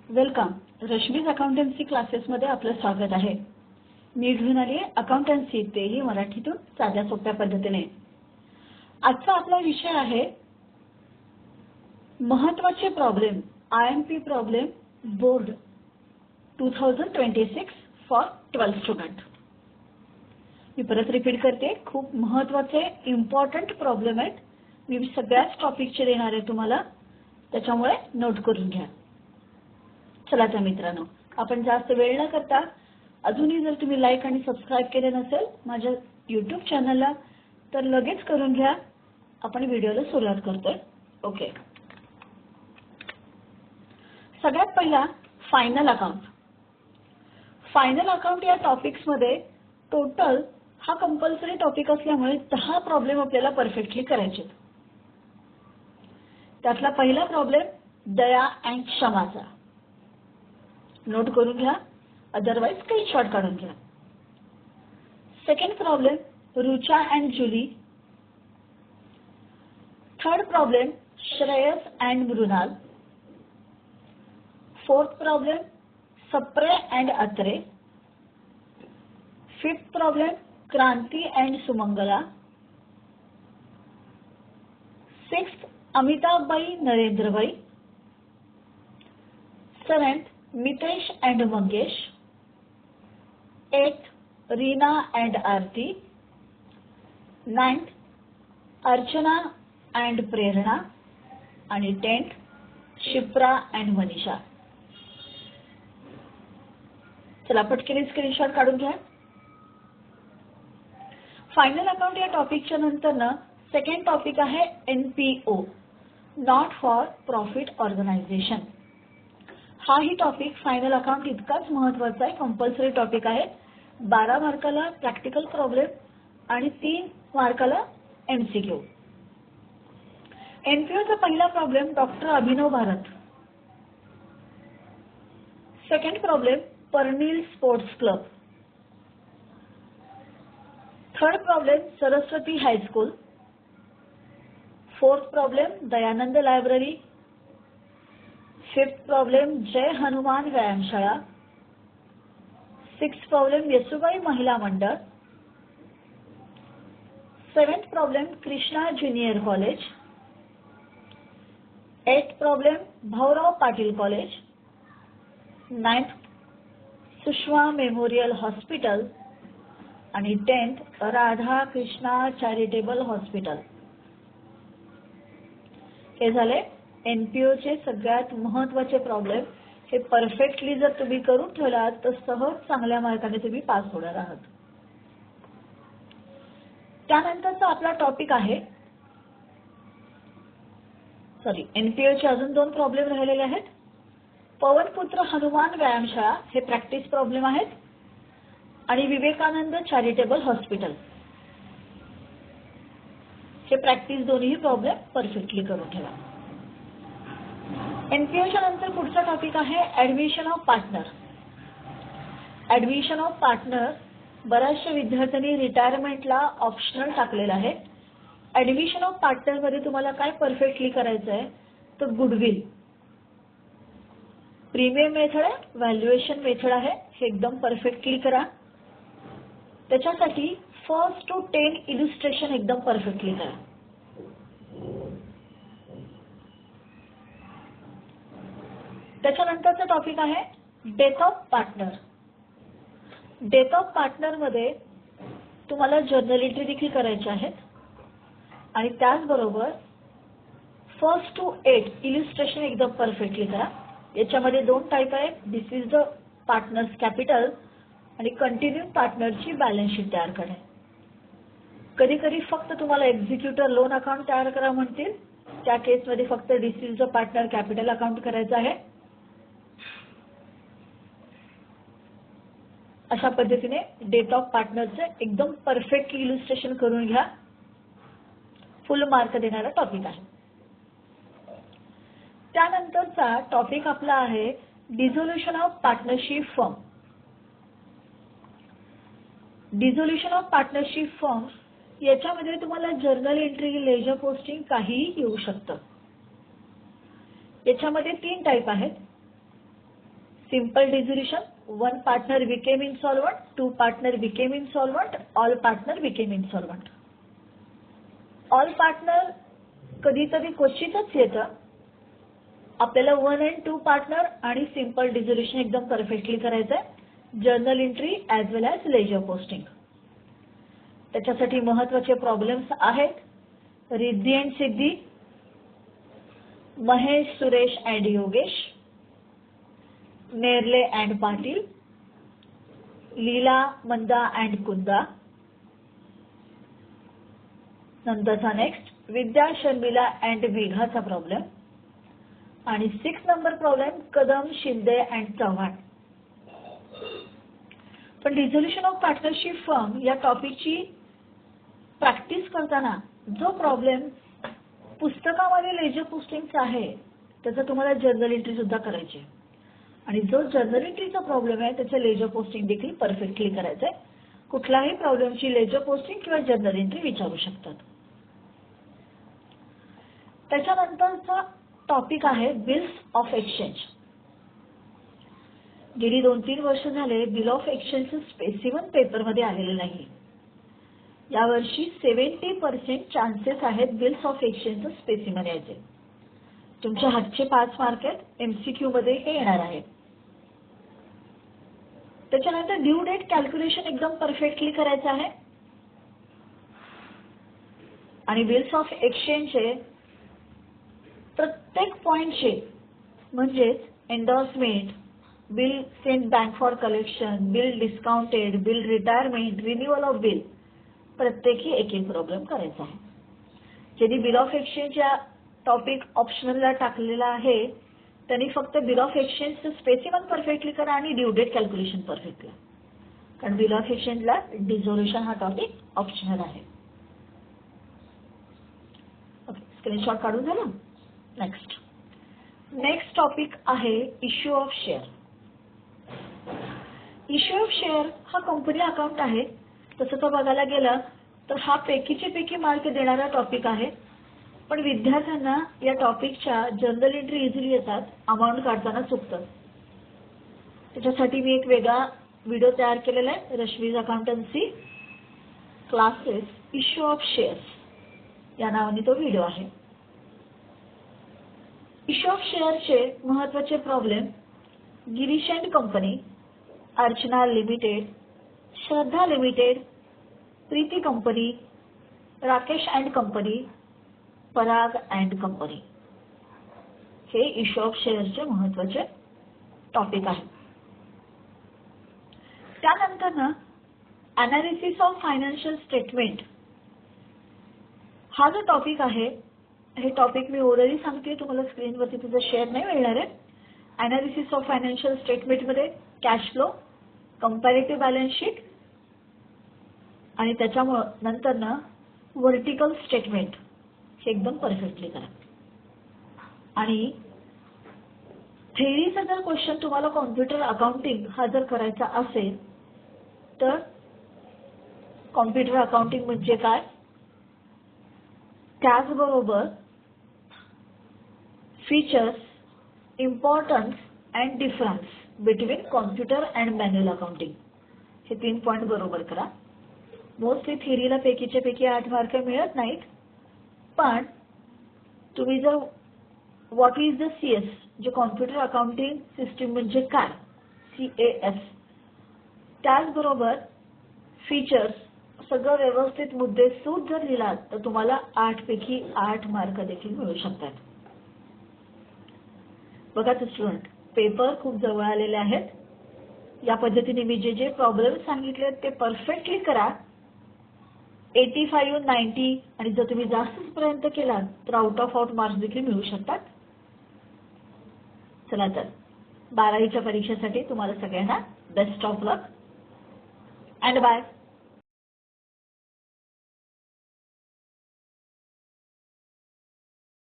Welcome. Rashmi's accountancy क्लासेसमध्ये आपलं स्वागत आहे. मी घेऊन आली आहे अकाउंटन्सी, तेही मराठीतून साध्या सोप्या पद्धतीने. आजचा आपला विषय आहे महत्त्वाचे problem, IMP problem board 2026 for 12th student. मी परत रिपीट करते, खूप महत्त्वाचे इम्पॉर्टंट प्रॉब्लेम आहेत. मी सगळ्याच टॉपिकचे देणार आहे तुम्हाला, त्याच्यामुळे नोट करून घ्या. चला तर मित्रांनो, आपण जास्त वेळ न करता, अजूनही जर तुम्ही लाईक आणि सबस्क्राईब केले नसेल माझ्या YouTube चॅनलला, तर लगेच करून घ्या. आपण व्हिडिओला सुरुवात करतोय. ओके. सगळ्यात पहिला फायनल अकाउंट. फायनल अकाउंट या टॉपिक्समध्ये टोटल हा कंपल्सरी टॉपिक असल्यामुळे 10 प्रॉब्लेम आपल्याला परफेक्टली करायचे. त्यातला पहिला प्रॉब्लेम दया अँड क्षमाचा. नोट करून घ्या, अदरवाइज स्क्रीनशॉट काढून घ्या. Second problem Rucha and Julie. Third problem Shreyas and Mrunal. Fourth problem Sapre and Atre. Fifth problem Kranti and Sumangala. Sixth Amitabai Narendrabai. Seventh Mitesh and Mangesh. Eighth Reena and Aarti. Ninth Archana and Prerna. आणि 10th शिप्रा अँड मनीषा. चला पटकन स्क्रीनशॉट काढून घ्या. फायनल अकाउंट या टॉपिकच्या नंतर सेकंड टॉपिक आहे NPO, not for profit organisation. हाही टॉपिक फायनल अकाउंट इतकाच महत्त्वाचा आहे, कंपल्सरी टॉपिक आहे. 12 मार्काला प्रॅक्टिकल प्रॉब्लेम आणि 3 मार्काला MCQ. NPOचा पहिला problem doctor Abhinav Bharat. Second problem Parneel sports club. Third problem Saraswati high school. Fourth problem Dayanand library. Fifth problem Jai Hanuman Vyayamshala. Sixth problem Yesubai Mahila Mandal. Seventh problem Krishna junior college. Eighth problem Bhaurao Patil college. Ninth Sushma memorial hospital. आणि 10th Radha Krishna charitable hospital. हे झाले NPOचे सगळ्यात महत्त्वाचे problem. हे perfectly जर तुम्ही करून ठेवलात तर सहज चांगल्या मार्काने तुम्ही पास होणार आहात. त्यानंतरचा आपला टॉपिक आहे NPOचे अजून 2 प्रॉब्लेम राहिलेले आहेत. पवनपुत्र हनुमान व्यायामशाळा हे प्रॅक्टिस प्रॉब्लेम आहेत आणि विवेकानंद चॅरिटेबल हॉस्पिटल हे प्रॅक्टिस. दोन्ही प्रॉब्लेम परफेक्टली करून ठेवा. NPOच्या नंतर पुढचा टॉपिक आहे admission of partner. Admission of partner बऱ्याचशा विद्यार्थ्यांनी रिटायरमेंटला ऑप्शनल टाकलेला आहे. ऍडमिशन ऑफ पार्टनर मध्ये तुम्हाला काय परफेक्टली करायचं आहे तर गुडविल, प्रीमियम मेथड आहे, व्हॅल्युएशन मेथड आहे, हे एकदम परफेक्टली करा. त्याच्यासाठी 1st to 10 इलुस्ट्रेशन एकदम परफेक्टली करा. त्याच्यानंतरचा टॉपिक आहे death of partner. Death of partner मध्ये तुम्हाला जर्नल एंट्री देखील करायची आहेत आणि त्याचबरोबर 1st to 8 इलुस्ट्रेशन एकदम परफेक्टली करा. याच्यामध्ये 2 टाईप आहेत, दिस इज द पार्टनर्स कॅपिटल आणि कंटिन्यूइंग पार्टनरची बॅलन्स शीट तयार करणे. कधी कधी फक्त तुम्हाला एक्झिक्युटर लोन अकाउंट तयार करा म्हणतील, त्या केसमध्ये फक्त this is the partner capital account करायचं आहे. अशा पद्धतीने डेट ऑफ पार्टनरचे एकदम परफेक्टली इलुस्ट्रेशन करून घ्या. फुल मार्क देणारा टॉपिक आहे. त्यानंतरचा टॉपिक आपला आहे dissolution of partnership firm. Dissolution of partnership firm याच्यामध्ये तुम्हाला जर्नल एंट्री, लेजर पोस्टिंग काहीही येऊ शकतं. याच्यामध्ये 3 टाईप आहेत. Simple dissolution, one partner became insolvent, two partner became insolvent, all partner became insolvent. All partner कधीतरी क्वचितच येतं. आपल्याला 1 and 2 पार्टनर आणि सिंपल डिझोल्युशन एकदम परफेक्टली करायचं आहे. Journal entry as well as ledger posting. त्याच्यासाठी महत्त्वाचे प्रॉब्लेम्स आहेत. Riddhi and Siddhi, Mahesh, Suresh and Yogesh, Nerle and Patil, Leela, Manda and Kunda. नंतरचा नेक्स्ट विद्या, शर्मिला अँड मेघाचा प्रॉब्लेम. आणि 6 number problem Kadam, Shinde and Chavan. पण रिझोल्युशन ऑफ पार्टनरशिप फर्म या टॉपिकची प्रॅक्टिस करताना जो प्रॉब्लेम पुस्तकामध्ये लेजर पोस्टिंगचा आहे त्याचा तुम्हाला जर्नल एंट्री सुद्धा करायची आहे. आणि जो जर्नल एंट्रीचा प्रॉब्लेम आहे त्याचं लेजर पोस्टिंग देखील परफेक्टली करायचं आहे. कुठल्याही प्रॉब्लेमची लेजर पोस्टिंग किंवा जर्नल एंट्री विचारू शकतात. त्याच्यानंतरचा टॉपिक आहे बिल्स ऑफ एक्सचेंज. गेली 2-3 वर्ष झाले बिल ऑफ एक्सचेंजचं स्पेसिफिक पेपरमध्ये आलेलं नाही. यावर्षी 70% चान्सेस आहेत बिल्स ऑफ एक्सचेंजचं स्पेसिफिक यायचे. तुमच्या हातचे 5 मार्क आहेत. MCQ मध्ये हे येणार आहे. त्याच्यानंतर ड्यू डेट कॅल्क्युलेशन एकदम परफेक्टली करायचं आहे. आणि बिल्स ऑफ एक्सचेंजचे प्रत्येक पॉइंटचे म्हणजेच endorsement, bill Saint bank for collection, bill discounted, bill retirement, renewal of bill, प्रत्येकी एक प्रॉब्लेम करायचा आहे. ज्यांनी बिल ऑफ एक्सचेंज या टॉपिक ऑप्शनलला टाकलेला आहे त्यांनी फक्त बिल ऑफ एक्सचेंजचं स्पेसिफिक परफेक्टली करा आणि ड्यू डेट कॅल्क्युलेशन परफेक्टली. कारण बिल ऑफ एक्सचेंजला डिझोल्युशन हा टॉपिक ऑप्शनल आहे. ओके, स्क्रीनशॉट काढून झालं. नेक्स्ट टॉपिक आहे issue of share. Issue of share हा कंपनी अकाउंट आहे. तसं तो बघायला गेला तर हा पैकीचे पैकी मार्क देणारा टॉपिक आहे. पण विद्यार्थ्यांना या टॉपिकच्या जर्नल एंट्री इझिली येतात, अमाऊंट काढताना चुकतं. त्याच्यासाठी मी एक वेगळा व्हिडिओ तयार केलेला आहे. Rashmi's accountancy classes issue of shares या नावाने तो व्हिडिओ आहे. इश्यू ऑफ शेअरचे महत्त्वाचे problem Girish and company, Archana limited, Shraddha limited, Preeti company, Rakesh and company, Parag and company हे इश्यू ऑफ शेअरचे महत्त्वाचे टॉपिक आहे. त्यानंतर ना अनालिसिस ऑफ फायनान्शियल स्टेटमेंट हा जो टॉपिक आहे हे टॉपिक मी ओरली सांगते. तुम्हाला स्क्रीनवरती तुझं शेअर नाही मिळणार आहे. अनालिसिस ऑफ फायनान्शियल स्टेटमेंटमध्ये cash flow, comparative balance sheet आणि त्याच्यामुळं नंतर ना व्हर्टिकल स्टेटमेंट हे एकदम परफेक्टली करा. आणि थेअरीचा जर क्वेश्चन तुम्हाला कॉम्प्युटर अकाउंटिंग हा जर करायचा असेल तर कॉम्प्युटर अकाउंटिंग म्हणजे काय, त्याचबरोबर features, importance and difference between computer and manual accounting हे 3 पॉईंट बरोबर करा. मोस्टली थेअरीला पैकीचे पैकी 8 मार्क मिळत नाहीत. पण तुम्ही जर व्हॉट इज द CS जे कॉम्प्युटर अकाउंटिंग सिस्टीम म्हणजे काय CAS, त्याचबरोबर फीचर्स सगळं व्यवस्थित मुद्देसूद जर लिहिलात तर तुम्हाला 8 पैकी 8 मार्क देखील मिळू शकतात. बघा स्टुडंट, पेपर खूप जवळ आलेले आहेत. या पद्धतीने मी जे प्रॉब्लेम सांगितले ते परफेक्टली करा. 85, 90 आणि जर तुम्ही जास्तच प्रयत्न केला तर आउट ऑफ मार्क्स देखील मिळू शकतात. चला तर 12वीच्या परीक्षेसाठी तुम्हाला सगळ्यांना best of luck and bye.